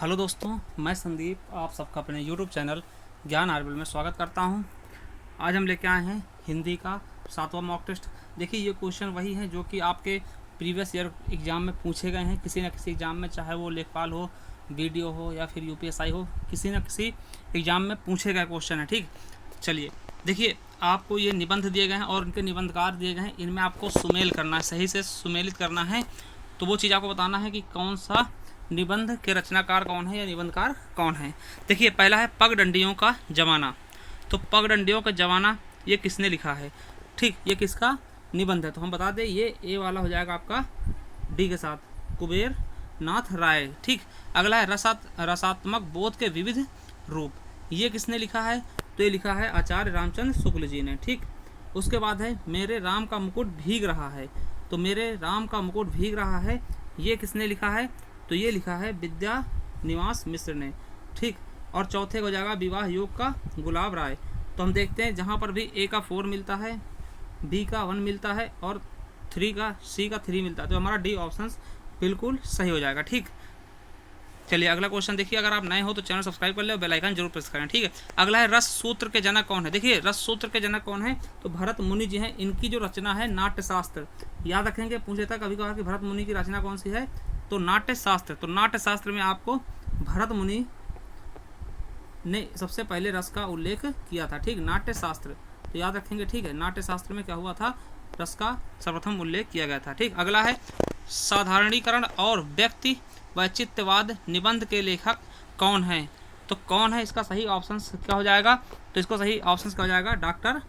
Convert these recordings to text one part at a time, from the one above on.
Hello दोस्तों, मैं संदीप आप सबका अपने यूट्यूब चैनल ज्ञान आर्बल में स्वागत करता हूं। आज हम लेके आए हैं हिंदी का 7वां मॉक टेस्ट। देखिए, ये क्वेश्चन वही है जो कि आपके प्रीवियस ईयर एग्ज़ाम में पूछे गए हैं किसी न किसी एग्ज़ाम में, चाहे वो लेखपाल हो, बीडीओ हो या फिर यूपीएसआई हो, किसी न किसी एग्ज़ाम में पूछे गए क्वेश्चन है। ठीक, चलिए देखिए, आपको ये निबंध दिए गए हैं और इनके निबंधकार दिए गए हैं। इनमें आपको सुमेल करना है, सही से सुमेलित करना है। तो वो चीज़ आपको बताना है कि कौन सा निबंध के रचनाकार कौन है या निबंधकार कौन है। देखिए, पहला है पगडंडियों का जमाना। तो पगडंडियों का जमाना ये किसने लिखा है? ठीक, ये किसका निबंध है? तो हम बता दें, ये ए वाला हो जाएगा आपका डी के साथ, कुबेर नाथ राय। ठीक, अगला है रसात्मक बोध के विविध रूप। ये किसने लिखा है? तो ये लिखा है आचार्य रामचंद्र शुक्ल जी ने। ठीक, उसके बाद है मेरे राम का मुकुट भीग रहा है। तो मेरे राम का मुकुट भीग रहा है, ये किसने लिखा है? तो ये लिखा है विद्या निवास मिश्र ने। ठीक, और चौथे हो जाएगा विवाह योग का गुलाब राय। तो हम देखते हैं, जहाँ पर भी ए का 4 मिलता है, बी का 1 मिलता है और सी का 3 मिलता है, तो हमारा डी ऑप्शन बिल्कुल सही हो जाएगा। ठीक, चलिए अगला क्वेश्चन देखिए। अगर आप नए हो तो चैनल सब्सक्राइब कर ले और बेल आइकन जरूर प्रेस करें। ठीक है, अगला है रस सूत्र के जनक कौन है? देखिए, रस सूत्र के जनक कौन है? तो भरत मुनि जी हैं। इनकी जो रचना है नाट्य शास्त्र, याद रखेंगे, पूछे था कभी कभार कि भरत मुनि की रचना कौन सी है? तो नाट्य शास्त्र। तो नाट्य शास्त्र में आपको भरत मुनि ने सबसे पहले रस का उल्लेख किया था। ठीक, नाट्य शास्त्र, तो याद रखेंगे। ठीक है, नाट्य शास्त्र में क्या हुआ था? रस का सर्वप्रथम उल्लेख किया गया था। ठीक, अगला है साधारणीकरण और व्यक्ति वैचित्यवाद निबंध के लेखक कौन है? तो कौन है इसका सही ऑप्शन क्या हो जाएगा? तो इसको सही ऑप्शन क्या हो जाएगा? डॉक्टर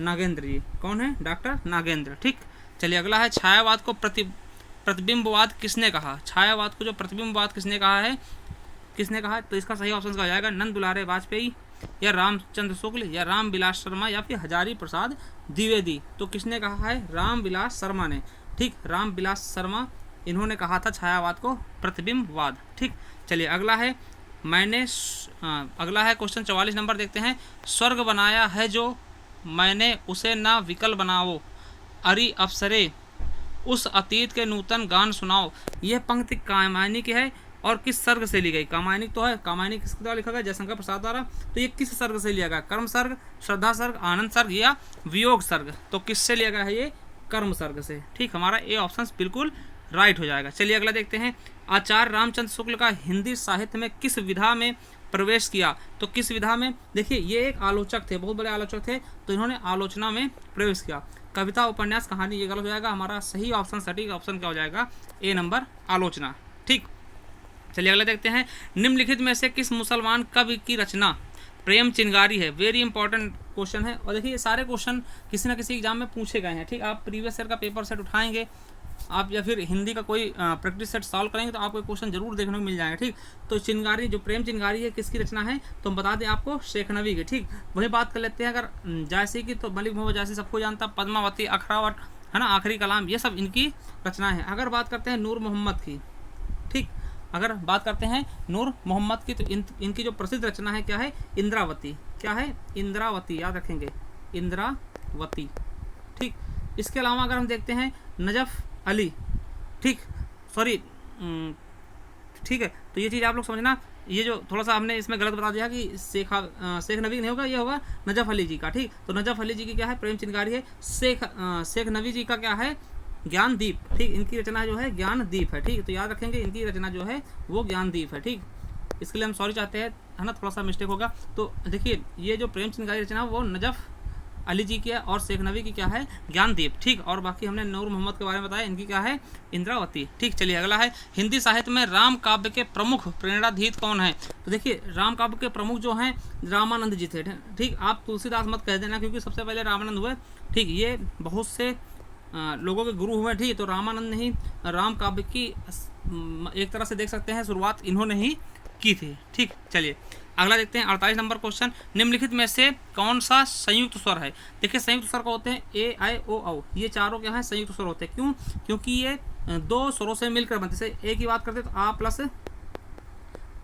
नागेंद्र जी। कौन है? डॉक्टर नागेंद्र। ठीक, चलिए अगला है छायावाद को प्रतिबिंबवाद किसने कहा? छायावाद को जो प्रतिबिंबवाद किसने कहा है? तो इसका सही ऑप्शन क्या हो जाएगा? नंद दुलारे वाजपेयी या रामचंद्र शुक्ल या राम विलास शर्मा या फिर हजारी प्रसाद द्विवेदी। तो किसने कहा है? राम विलास शर्मा ने। ठीक, राम विलास शर्मा, इन्होंने कहा था छायावाद को प्रतिबिंबवाद। ठीक, चलिए अगला है अगला है क्वेश्चन 44 नंबर देखते हैं। स्वर्ग बनाया है जो मैंने उसे ना विकल बनाओ, अरि अप्सरे उस अतीत के नूतन गान सुनाओ। यह पंक्ति कामायनी की है और किस सर्ग से ली गई? कामायनी तो है, कामायनी किसके द्वारा लिखा गया? जयशंकर प्रसाद द्वारा। तो ये किस सर्ग से लिया गया? कर्म सर्ग, श्रद्धा सर्ग, आनंद सर्ग या वियोग सर्ग? तो किससे लिया गया है? ये कर्म सर्ग से। ठीक, हमारा ए ऑप्शन बिल्कुल राइट हो जाएगा। चलिए अगला देखते हैं। आचार्य रामचंद्र शुक्ल का हिंदी साहित्य में किस विधा में प्रवेश किया? तो किस विधा में? देखिए, ये एक आलोचक थे, बहुत बड़े आलोचक थे, तो इन्होंने आलोचना में प्रवेश किया। कविता, उपन्यास, कहानी, ये गलत हो जाएगा। हमारा सही ऑप्शन, सटीक ऑप्शन क्या हो जाएगा? ए नंबर, आलोचना। ठीक, चलिए अगला देखते हैं। निम्नलिखित में से किस मुसलमान कवि की रचना प्रेम चिंगारी है? वेरी इंपॉर्टेंट क्वेश्चन है। और देखिए, ये सारे क्वेश्चन किसी न किसी एग्जाम में पूछे गए हैं। ठीक, आप प्रीवियस ईयर का पेपर सेट उठाएंगे आप या फिर हिंदी का कोई प्रैक्टिस सेट सॉल्व करेंगे तो आपको क्वेश्चन जरूर देखने को मिल जाएगा। ठीक, तो चिंगारी, जो प्रेम चिंगारी है, किसकी रचना है? तो हम बता दें आपको, शेख नबी की। ठीक, वही बात कर लेते हैं अगर जायसी की, तो मलिक मोहम्मद जायसी सबको जानता, पद्मावती, अखरावट, है ना, आखिरी कलाम, ये सब इनकी रचना है। अगर बात करते हैं नूर मोहम्मद की, ठीक, अगर बात करते हैं नूर मोहम्मद की, तो इनकी जो प्रसिद्ध रचना है क्या है? इंद्रावती। क्या है? इंद्रावती, याद रखेंगे, इंद्रावती। ठीक, इसके अलावा अगर हम देखते हैं नजफ अली, ठीक, सॉरी, ठीक है, तो ये चीज़ आप लोग समझना, ये जो थोड़ा सा हमने इसमें गलत बता दिया कि शेख नबी नहीं होगा, ये होगा नजफ अली जी का। ठीक, तो नजफ अली जी की क्या है? प्रेम चिंगारी है। शेख नबी जी का क्या है? ज्ञान दीप। ठीक, इनकी रचना जो है ज्ञान दीप है। ठीक, तो याद रखेंगे, इनकी रचना जो है वो ज्ञान दीप है। ठीक, इसके लिए हम सॉरी चाहते हैं, है ना, थोड़ा सा मिस्टेक होगा। तो देखिए, ये जो प्रेम चिंगारी रचना वो नजफ अली जी की है और शेख नबी की क्या है? ज्ञानदीप। ठीक, और बाकी हमने नूर मोहम्मद के बारे में बताया, इनकी क्या है? इंद्रावती। ठीक, चलिए अगला है हिंदी साहित्य में राम काव्य के प्रमुख प्रेरणाधीत कौन है? तो देखिए, राम काव्य के प्रमुख जो हैं रामानंद जी थे। ठीक, आप तुलसीदास मत कह देना, क्योंकि सबसे पहले रामानंद हुए। ठीक, ये बहुत से लोगों के गुरु हुए। ठीक, तो रामानंद ने ही राम काव्य की एक तरह से देख सकते हैं शुरुआत इन्होंने ही की थी। ठीक, चलिए अगला देखते हैं 48 नंबर क्वेश्चन। निम्नलिखित में से कौन सा संयुक्त स्वर है? देखिए, संयुक्त स्वर को होते हैं ए, आई, ओ, औ। ये चारों क्या है? संयुक्त स्वर होते हैं। क्यों? क्योंकि ये दो स्वरों से मिलकर बनते। जैसे ए की बात करते हैं तो आ प्लस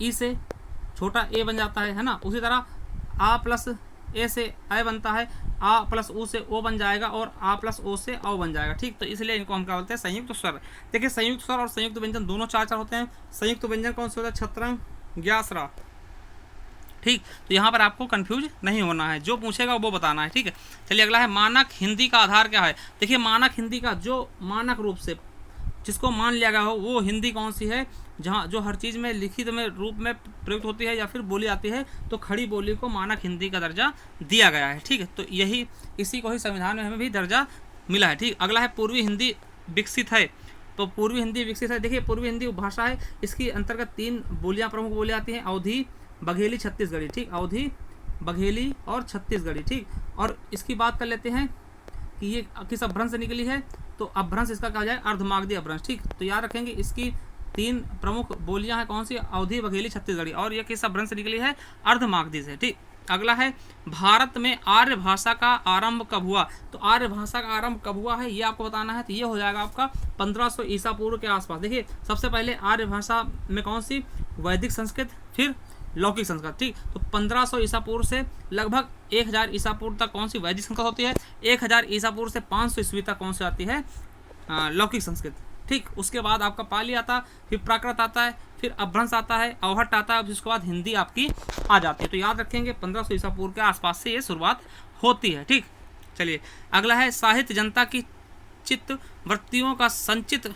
ई से छोटा ए बन जाता है ना। उसी तरह आ प्लस ए से अ बनता है, आ प्लस ऊ से ओ बन जाएगा और आ प्लस ओ से औ बन जाएगा, ठीक। तो इसलिए इनको हम क्या बोलते हैं, संयुक्त स्वर। देखिए संयुक्त स्वर और संयुक्त व्यंजन दोनों चार चार होते हैं। संयुक्त व्यंजन कौन से होता है, छत्रंग, ग्यासरा, ठीक। तो यहाँ पर आपको कंफ्यूज नहीं होना है, जो पूछेगा वो बताना है, ठीक है। चलिए अगला है मानक हिंदी का आधार क्या है। देखिए मानक हिंदी का जो मानक रूप से जिसको मान लिया गया हो वो हिंदी कौन सी है, जहाँ जो हर चीज़ में लिखित में रूप में प्रयुक्त होती है या फिर बोली आती है, तो खड़ी बोली को मानक हिंदी का दर्जा दिया गया है, ठीक है। तो यही इसी को ही संविधान में हमें भी दर्जा मिला है, ठीक। अगला है पूर्वी हिंदी विकसित है। तो पूर्वी हिंदी विकसित है, देखिए पूर्वी हिंदी उपभाषा है, इसकी अंतर्गत 3 बोलियाँ प्रमुख बोलियाँ आती हैं, अवधी, बघेली, छत्तीसगढ़ी, ठीक। अवधी, बघेली और छत्तीसगढ़ी, ठीक। और इसकी बात कर लेते हैं कि ये किस अपभ्रंश से निकली है, तो अपभ्रंश इसका कहा जाए अर्धमागधी अपभ्रंश, ठीक। तो याद रखेंगे इसकी 3 प्रमुख बोलियां हैं, कौन सी, अवधी, बघेली, छत्तीसगढ़ी, और ये किस अपभ्रंश से निकली है, अर्धमागधी से, ठीक। अगला है भारत में आर्य भाषा का आरंभ कब हुआ। तो आर्य भाषा का आरंभ कब हुआ है ये आपको बताना है। तो ये हो जाएगा आपका 1500 ईसा पूर्व के आसपास। देखिए सबसे पहले आर्य भाषा में कौन सी, वैदिक संस्कृत, फिर लौकिक संस्कृत, ठीक। तो 1500 ईसा पूर्व से लगभग 1000 ईसा पूर्व तक कौन सी वैदिक संस्कृत होती है, 1000 ईसा पूर्व से 500 ईस्वी तक कौन सी आती है, लौकिक संस्कृत, ठीक। उसके बाद आपका पाली आता, फिर प्राकृत आता है, फिर अपभ्रंश आता है, अवहट्ट आता है, उसके बाद हिंदी आपकी आ जाती है। तो याद रखेंगे 1500 ईसा पूर्व के आसपास से ये शुरुआत होती है, ठीक। चलिए अगला है साहित्य जनता की चित्त वृत्तियों का संचित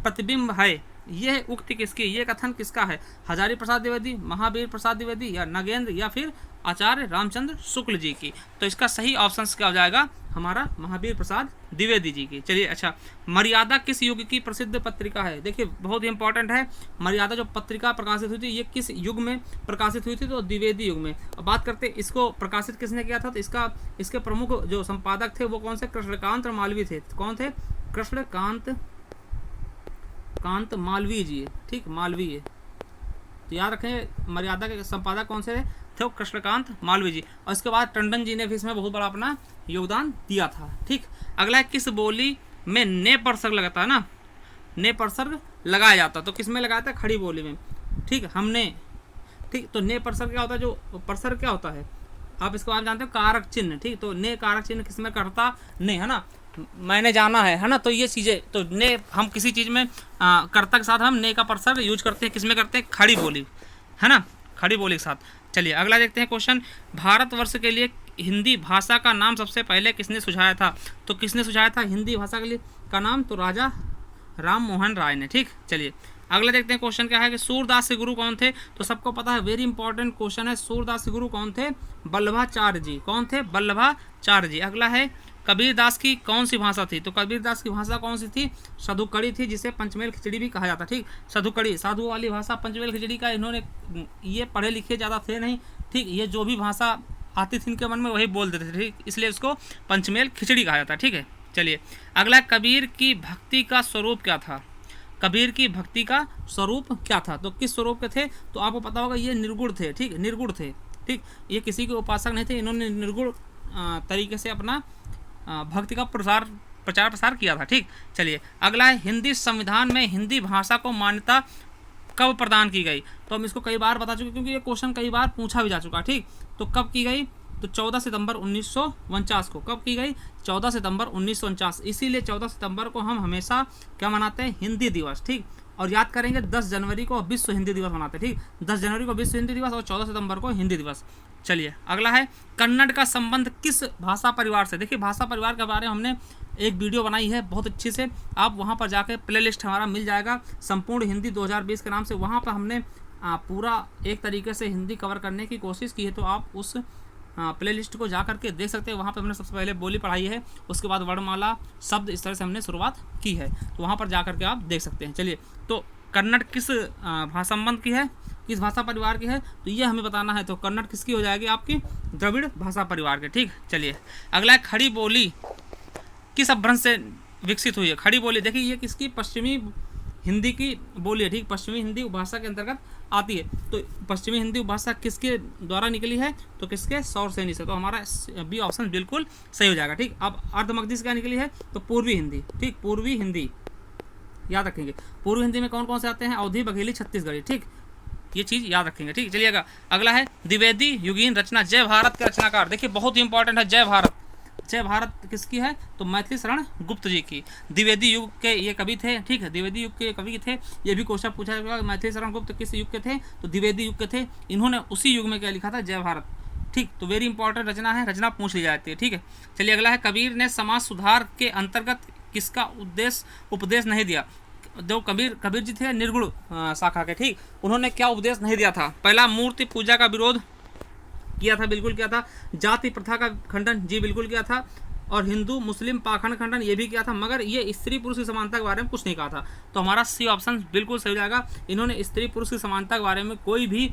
प्रतिबिंब है। यह उक्ति किसकी, ये कथन किसका है, हजारी प्रसाद द्विवेदी, महावीर प्रसाद द्विवेदी, या नगेंद्र, या फिर आचार्य रामचंद्र शुक्ल जी की। तो इसका सही ऑप्शन क्या हो जाएगा, हमारा महावीर प्रसाद द्विवेदी जी की। चलिए अच्छा, मर्यादा किस युग की प्रसिद्ध पत्रिका है। देखिए बहुत ही इंपॉर्टेंट है, मर्यादा जो पत्रिका प्रकाशित हुई थी ये किस युग में प्रकाशित हुई थी, तो द्विवेदी युग में। अब बात करते हैं इसको प्रकाशित किसने किया था, तो इसके प्रमुख जो संपादक थे वो कौन से, कृष्णकांत मालवीय थे। कौन थे, कृष्णकांत मालवीय जी, ठीक, मालवीय। तो याद रखें मर्यादा के संपादक कौन से थे, कृष्णकांत मालवीय जी। और इसके बाद टंडन जी ने भी इसमें बहुत बड़ा अपना योगदान दिया था, ठीक। अगला है किस बोली में ने परसर्ग लगता है ना, ने परसर्ग लगाया जाता, तो किस में लगाया था, खड़ी बोली में, ठीक। हमने, ठीक। तो ने परसर्ग क्या होता है, जो परसर्ग क्या होता है आप इसको आप जानते हो, कारक चिन्ह, ठीक। तो ने कारक चिन्ह किस में करता, ने, है ना, मैंने जाना है ना। तो ये चीज़ें, तो ने हम किसी चीज़ में कर्ता के साथ हम ने का परसर्ग यूज करते हैं, किसमें करते हैं, खड़ी बोली, है ना, खड़ी बोली के साथ। चलिए अगला देखते हैं क्वेश्चन, भारतवर्ष के लिए हिंदी भाषा का नाम सबसे पहले किसने सुझाया था। तो किसने सुझाया था हिंदी भाषा के लिए का नाम, तो राजा राम मोहन राय ने, ठीक। चलिए अगला देखते हैं क्वेश्चन क्या है कि सूरदास के गुरु कौन थे। तो सबको पता है, वेरी इंपॉर्टेंट क्वेश्चन है, सूरदास के गुरु कौन थे, वल्लभाचार्य जी। कौन थे, वल्लभाचार्य जी। अगला है कबीरदास की कौन सी भाषा थी। तो कबीरदास की भाषा कौन सी थी, साधुकड़ी थी, जिसे पंचमेल खिचड़ी भी कहा जाता, ठीक। साधुकड़ी, साधु वाली भाषा, पंचमेल खिचड़ी का इन्होंने, ये पढ़े लिखे ज़्यादा थे नहीं, ठीक। ये जो भी भाषा आती थी इनके मन में वही बोल देते थे, ठीक। इसलिए इसको पंचमेल खिचड़ी कहा जाता है, ठीक है। चलिए अगला, कबीर की भक्ति का स्वरूप क्या था। कबीर की भक्ति का स्वरूप क्या था, तो किस स्वरूप के थे, तो आपको पता होगा ये निर्गुण थे, ठीक, निर्गुण थे, ठीक। ये किसी के उपासक नहीं थे, इन्होंने निर्गुण तरीके से अपना भक्ति का प्रचार प्रसार किया था, ठीक। चलिए अगला है, हिंदी संविधान में हिंदी भाषा को मान्यता कब प्रदान की गई। तो हम इसको कई बार बता चुके, क्योंकि ये क्वेश्चन कई बार पूछा भी जा चुका, ठीक। तो कब की गई, तो 14 सितंबर 1949 को। कब की गई, 14 सितंबर 1949। इसीलिए 14 सितंबर को हम हमेशा क्या मनाते हैं, हिंदी दिवस, ठीक। और याद करेंगे 10 जनवरी को विश्व हिंदी दिवस मनाते हैं, ठीक। 10 जनवरी को विश्व हिंदी दिवस और 14 सितंबर को हिंदी दिवस। चलिए अगला है, कन्नड़ का संबंध किस भाषा परिवार से। देखिए भाषा परिवार के बारे में हमने एक वीडियो बनाई है बहुत अच्छी से, आप वहाँ पर जाकर प्लेलिस्ट हमारा मिल जाएगा, संपूर्ण हिंदी 2020 के नाम से। वहाँ पर हमने पूरा एक तरीके से हिंदी कवर करने की कोशिश की है, तो आप उस प्लेलिस्ट को जा करके देख सकते हैं। वहाँ पर हमने सबसे पहले बोली पढ़ाई है, उसके बाद वर्णमाला, शब्द, इस तरह से हमने शुरुआत की है, तो वहाँ पर जा करके आप देख सकते हैं। चलिए, तो कन्नड़ किस भाषा संबंध की है, किस भाषा परिवार की है, तो ये हमें बताना है। तो कन्नड़ किसकी हो जाएगी, आपकी द्रविड़ भाषा परिवार के, ठीक। चलिए अगला है, खड़ी बोली किस अपभ्रंश से विकसित हुई है। खड़ी बोली, देखिए ये किसकी, पश्चिमी हिंदी की बोली है, ठीक। पश्चिमी हिंदी उपभाषा के अंतर्गत आती है। तो पश्चिमी हिंदी उपभाषा किसके द्वारा निकली है, तो किसके, सौरसेनी से। तो हमारा बी ऑप्शन बिल्कुल सही हो जाएगा, ठीक। अब अर्धमगधी से क्या निकली है, तो पूर्वी हिंदी, ठीक, पूर्वी हिंदी। याद रखेंगे पूर्वी हिंदी में कौन कौन से आते हैं, अवधी, बघेली, छत्तीसगढ़ी, ठीक। ये चीज़ याद रखेंगे, ठीक। चलिएगा अगला है द्विवेदी युगीन रचना, जय भारत के रचनाकार। देखिए बहुत ही इंपॉर्टेंट है जय भारत। जय भारत किसकी है? तो मैथिली शरण गुप्त जी की। द्विवेदी युग के ये कवि थे, ठीक है, द्विवेदी युग के कवि थे। ये भी क्वेश्चन पूछा जाएगा मैथिली शरण गुप्त किस युग के थे? तो द्विवेदी युग के थे। इन्होंने उसी युग में क्या लिखा था? जय भारत, ठीक। तो वेरी इंपॉर्टेंट रचना है, रचना पूछ ली जाती है, ठीक है। चलिए अगला है कबीर ने समाज सुधार के अंतर्गत किसका उपदेश नहीं दिया? जो कबीर जी थे निर्गुण शाखा के, ठीक। उन्होंने क्या उपदेश नहीं दिया था? पहला, मूर्ति पूजा का विरोध किया था, बिल्कुल किया था। जाति प्रथा का खंडन, जी बिल्कुल किया था। और हिंदू मुस्लिम पाखंड खंडन, ये भी किया था। मगर ये स्त्री पुरुष की समानता के बारे में कुछ नहीं कहा था। तो हमारा सी ऑप्शन बिल्कुल सही जाएगा। इन्होंने स्त्री पुरुष की समानता के बारे में कोई भी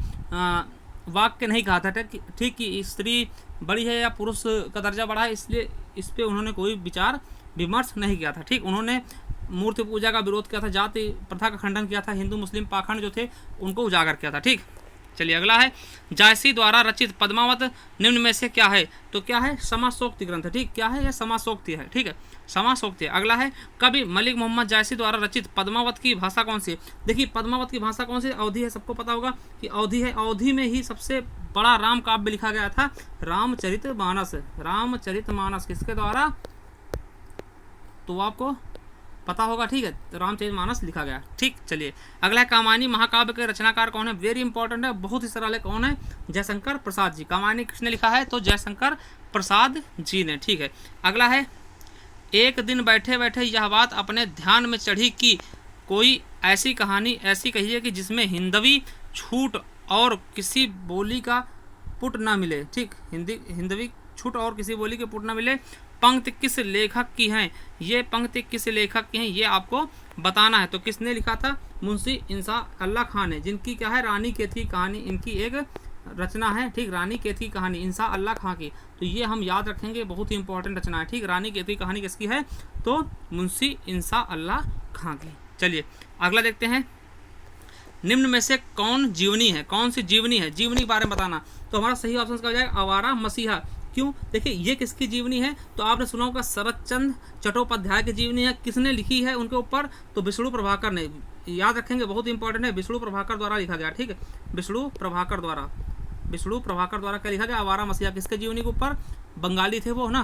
वाक्य नहीं कहा था, ठीक, कि स्त्री बड़ी है या पुरुष का दर्जा बढ़ा है, इसलिए इस पर उन्होंने कोई विचार विमर्श नहीं किया था, ठीक। उन्होंने मूर्ति पूजा का विरोध किया था, जाति प्रथा का खंडन किया था, हिंदू मुस्लिम पाखंड जो थे उनको उजागर किया था, ठीक। चलिए अगला है जायसी द्वारा रचित पद्मावत निम्न में से क्या है? तो क्या है? समासोक्ति ग्रंथ, ठीक। क्या है? यह समासोक्ति है, ठीक है, समासोक्ति है। अगला है कवि मलिक मोहम्मद जायसी द्वारा रचित पद्मावत की भाषा कौन सी है? देखिए पद्मावत की भाषा कौन सी? अवधी है, सबको पता होगा कि अवधी है। अवधी में ही सबसे बड़ा राम काव्य लिखा गया था, रामचरितमानस। रामचरितमानस किसके द्वारा? तो आपको पता होगा, ठीक है, तो रामचरितमानस लिखा गया, ठीक। चलिए अगला है कामायनी महाकाव्य के रचनाकार कौन है? वेरी इंपॉर्टेंट है, बहुत ही सरल है। कौन है? जयशंकर प्रसाद जी। कामायनी किसने लिखा है? तो जयशंकर प्रसाद जी ने, ठीक है। अगला है एक दिन बैठे बैठे यह बात अपने ध्यान में चढ़ी कि कोई ऐसी कहानी ऐसी कहिए कि जिसमें हिंदवी छूट और किसी बोली का पुट ना मिले, ठीक। हिंदवी छूट और किसी बोली के पुट ना मिले। पंक्ति किस लेखक की है? ये पंक्ति किस लेखक की है ये आपको बताना है। तो किसने लिखा था? मुंशी इंसाफ अल्लाह खान है, जिनकी क्या है? रानी केतकी कहानी इनकी एक रचना है, ठीक। रानी केतकी कहानी इंसाफ अल्लाह खां की। तो ये हम याद रखेंगे, बहुत ही इंपॉर्टेंट रचना है, ठीक। रानी केतकी कहानी किसकी है? तो मुंशी इंसाफ अल्लाह खां की। चलिए अगला देखते हैं, निम्न में से कौन जीवनी है? कौन सी जीवनी है? जीवनी के बारे में बताना। तो हमारा सही ऑप्शन क्या हो जाएगा? आवारा मसीहा। क्यों? देखिए ये किसकी जीवनी है? तो आपने सुना होगा शरत चंद्र चट्टोपाध्याय की जीवनी है। किसने लिखी है उनके ऊपर? तो विष्णु प्रभाकर ने। याद रखेंगे, बहुत इंपॉर्टेंट है, विष्णु प्रभाकर द्वारा लिखा गया, ठीक है। विष्णु प्रभाकर द्वारा क्या लिखा गया? आवारा मसीहा। किसके जीवनी के ऊपर? बंगाली थे वो ना,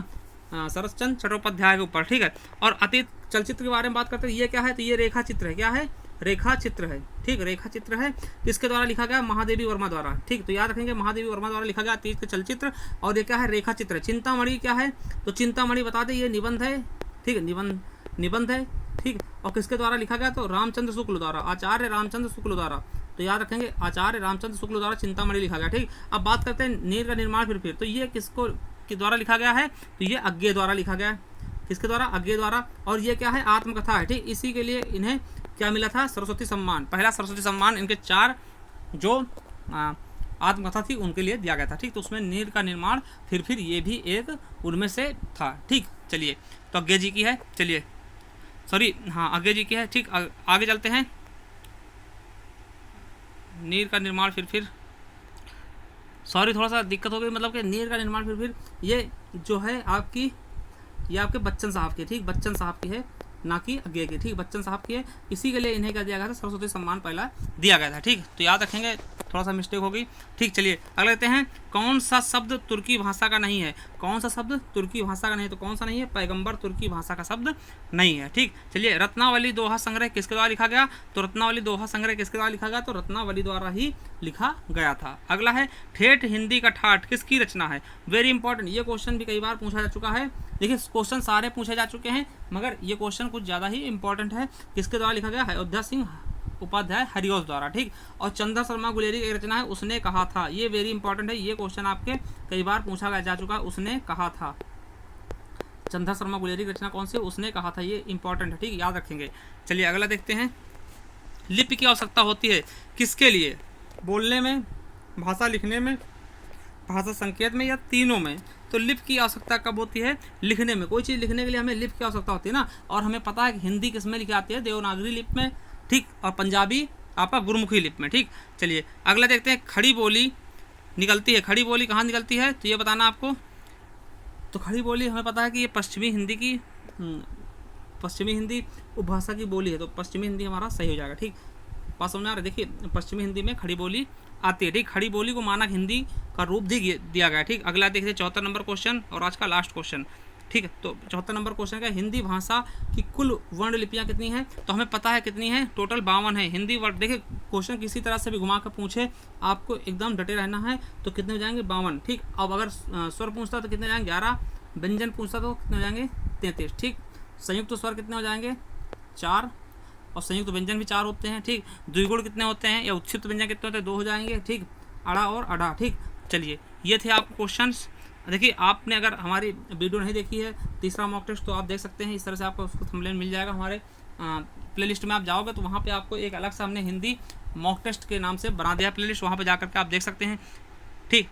शरत चंद्र चट्टोपाध्याय के ऊपर, ठीक है। और अतीत चलचित्र के बारे में बात करते हैं। ये क्या है? तो ये रेखा चित्र है। क्या है? रेखा चित्र है, ठीक। रेखा चित्र है, किसके द्वारा लिखा गया? महादेवी वर्मा द्वारा, ठीक। तो याद रखेंगे महादेवी वर्मा द्वारा लिखा गया अतीत के चलचित्र। और ये क्या है? रेखा चित्र है। चिंतामणि क्या है? तो चिंतामणि बता दें, ये निबंध है, ठीक है, निबंध है, ठीक। और किसके द्वारा लिखा गया? तो रामचंद्र शुक्ल द्वारा, आचार्य रामचंद्र शुक्ल द्वारा। तो याद रखेंगे आचार्य रामचंद्र शुक्ल द्वारा चिंतामणि लिखा गया, ठीक। अब बात करते हैं नीर का निर्माण फिर। तो ये किसको के द्वारा लिखा गया है? तो ये अज्ञेय द्वारा लिखा गया है। किसके द्वारा? अज्ञेय द्वारा। और ये क्या है? आत्मकथा है, ठीक। इसी के लिए इन्हें क्या मिला था? सरस्वती सम्मान। पहला सरस्वती सम्मान इनके 4 जो आत्मकथा थी उनके लिए दिया गया था, ठीक। तो उसमें नीर का निर्माण फिर ये भी एक उनमें से था, ठीक। चलिए तो अज्ञेय जी की है, चलिए सॉरी हाँ अज्ञेय जी की है, ठीक। आगे चलते हैं। नीर का निर्माण फिर सॉरी थोड़ा सा दिक्कत हो गई, मतलब कि नीर का निर्माण फिर ये जो है आपकी, ये आपके बच्चन साहब की, ठीक। बच्चन साहब की है, ना कि अज्ञेय की, ठीक। बच्चन साहब की है। इसी के लिए इन्हें क्या दिया गया था? सरस्वती सम्मान पहला दिया गया था, ठीक। तो याद रखेंगे, थोड़ा सा मिस्टेक हो गई, ठीक। चलिए अगले लेते हैं, कौन सा शब्द तुर्की भाषा का नहीं है? कौन सा शब्द तुर्की भाषा का नहीं है? तो कौन सा नहीं है? पैगंबर तुर्की भाषा का शब्द नहीं है, ठीक। चलिए रत्नावली दोहा संग्रह किसके द्वारा लिखा गया? तो रत्नावली दोहा संग्रह किसके द्वारा लिखा गया? तो रत्नावली द्वारा ही लिखा गया था। अगला है ठेठ हिंदी का ठाठ किसकी रचना है? वेरी इंपॉर्टेंट, ये क्वेश्चन भी कई बार पूछा जा चुका है। देखिए क्वेश्चन सारे पूछे जा चुके हैं, मगर ये क्वेश्चन कुछ ज़्यादा ही इंपॉर्टेंट है। किसके द्वारा लिखा गया? अयोध्या सिंह उपाध्याय हरिवंश द्वारा, ठीक। और चंद्र शर्मा गुलेरी की रचना है, उसने कहा था। ये वेरी इंपॉर्टेंट है, ये क्वेश्चन आपके कई बार पूछा जा चुका है। उसने कहा था, चंद्र शर्मा गुलेरी की रचना कौन सी? उसने कहा था। ये इंपॉर्टेंट है, ठीक, याद रखेंगे। चलिए अगला देखते हैं, लिपि की आवश्यकता होती है किसके लिए? बोलने में, भाषा लिखने में, भाषा संकेत में, या तीनों में? तो लिप की आवश्यकता कब होती है? लिखने में। कोई चीज़ लिखने के लिए हमें लिप की आवश्यकता होती है ना। और हमें पता है कि हिंदी किस में लिखी जाती है? देवनागरी लिप में, ठीक। और पंजाबी आपका गुरमुखी लिप में, ठीक। चलिए अगला देखते हैं, खड़ी बोली निकलती है। खड़ी बोली कहाँ निकलती है? तो ये बताना आपको। तो खड़ी बोली हमें पता है कि ये पश्चिमी हिंदी की पश्चिमी हिंदी उपभाषा की बोली है। तो पश्चिमी हिंदी हमारा सही हो जाएगा, ठीक। बात समझ में आ रहा है। देखिए पश्चिमी हिंदी में खड़ी बोली आती है, ठीक। खड़ी बोली को मानक हिंदी का रूप दिया गया है, ठीक। अगला देखिए 74 नंबर क्वेश्चन और आज का लास्ट क्वेश्चन, ठीक है। तो 74 नंबर क्वेश्चन का हिंदी भाषा की कुल वर्ण लिपियाँ कितनी हैं, तो हमें पता है कितनी है, टोटल 52 है हिंदी वर्ण। देखिए क्वेश्चन किसी तरह से भी घुमा कर पूछे, आपको एकदम डटे रहना है। तो कितने हो जाएंगे 52, ठीक। अब अगर स्वर पूछता तो कितने हो जाएंगे 11, व्यंजन पूछता तो कितने हो जाएंगे 33, ठीक। संयुक्त स्वर कितने हो जाएंगे 4, और संयुक्त व्यंजन भी 4 होते हैं, ठीक। द्विगुण कितने होते हैं या उत्क्षिप्त व्यंजन कितने होते हैं, 2 हो जाएंगे, ठीक। अड़ा और अड़ा, ठीक। चलिए ये थे आपके क्वेश्चंस। देखिए आपने अगर हमारी वीडियो नहीं देखी है तीसरा मॉक टेस्ट, तो आप देख सकते हैं। इस तरह से आपको उसको थंबनेल मिल जाएगा। हमारे प्लेलिस्ट में आप जाओगे तो वहाँ पे आपको एक अलग से हमने हिंदी मॉक टेस्ट के नाम से बना दिया प्लेलिस्ट, वहाँ पे जा करके आप देख सकते हैं, ठीक।